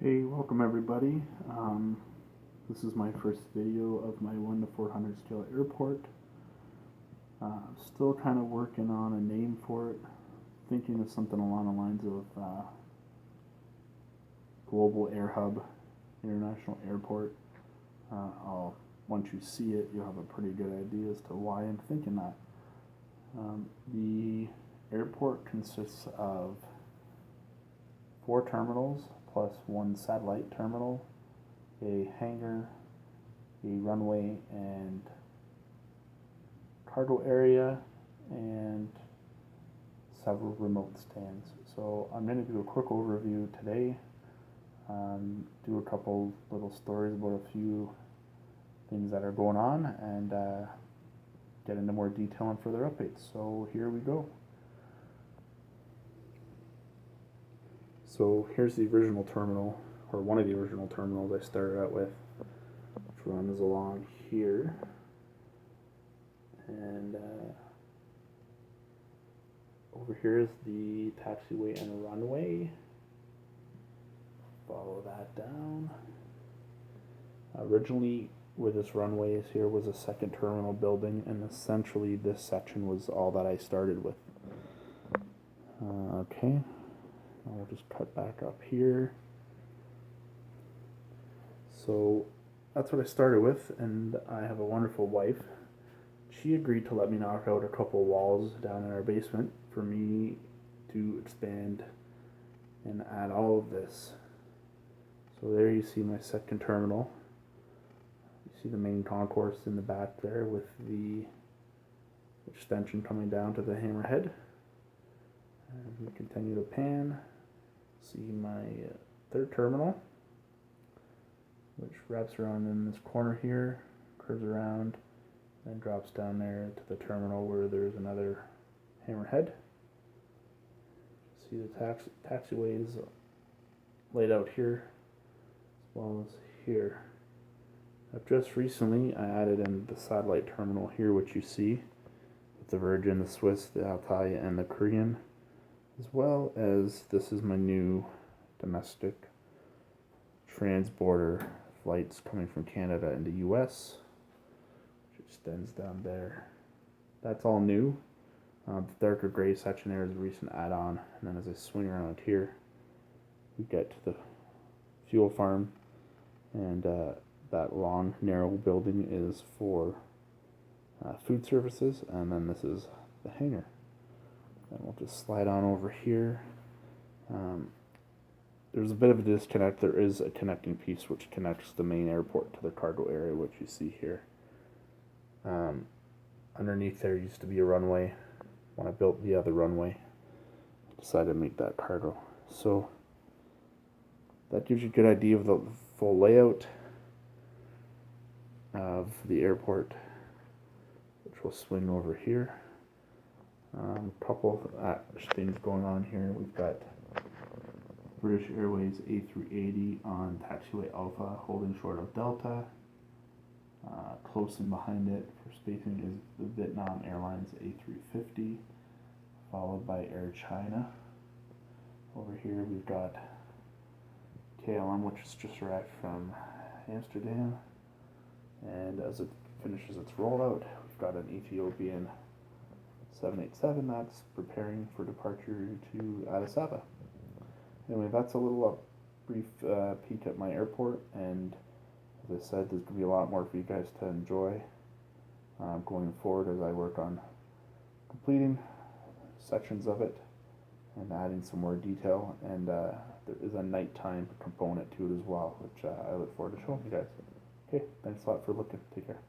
Hey, welcome everybody. This is my first video of my 1 to 400 scale airport. Still kind of working on a name for it, thinking of something along the lines of Global Air Hub International Airport. Once you see it, you'll have a pretty good idea as to why I'm thinking that. The airport consists of 4 terminals plus 1 satellite terminal, a hangar, a runway and cargo area, and several remote stands. So I'm going to do a quick overview today, do a couple little stories about a few things that are going on, and get into more detail and further updates. So here we go. So here's the original terminal, or one of the original terminals I started out with, which runs along here. And over here is the taxiway and runway. Follow that down. Originally, where this runway is here was a second terminal building, and essentially this section was all that I started with. Okay. I'll just cut back up here. So that's what I started with, and I have a wonderful wife. She agreed to let me knock out a couple walls down in our basement for me to expand and add all of this. So there you see my second terminal. You see the main concourse in the back there with the extension coming down to the hammerhead. And we continue to pan. See my third terminal, which wraps around in this corner here, curves around, and drops down there to the terminal where there's another hammerhead. See the taxiways laid out here, as well as here. I've just recently I added in the satellite terminal here, which you see, with the Virgin, the Swiss, the Alitalia, and the Korean, as well as this is my new domestic transborder flights coming from Canada into US, which extends down there. That's all new. The darker gray section there is a recent add-on, and then as I swing around here, we get to the fuel farm, and that long, narrow building is for food services, and then this is the hangar. And we'll just slide on over here. There's a bit of a disconnect. There is a connecting piece which connects the main airport to the cargo area, which you see here. Underneath there used to be a runway. When I built the other runway, I decided to make that cargo. So that gives you a good idea of the full layout of the airport, which will swing over here. A couple of things going on here. We've got British Airways A380 on taxiway Alpha, holding short of Delta. Close in behind it for spacing is the Vietnam Airlines A350, followed by Air China. Over here we've got KLM, which has just arrived from Amsterdam, and as it finishes its rollout, we've got an Ethiopian 787 that's preparing for departure to Addis Ababa. Anyway, that's a little brief peek at my airport, and as I said, there's going to be a lot more for you guys to enjoy going forward as I work on completing sections of it and adding some more detail, and there is a nighttime component to it as well, which I look forward to showing you guys. Okay, thanks a lot for looking. Take care.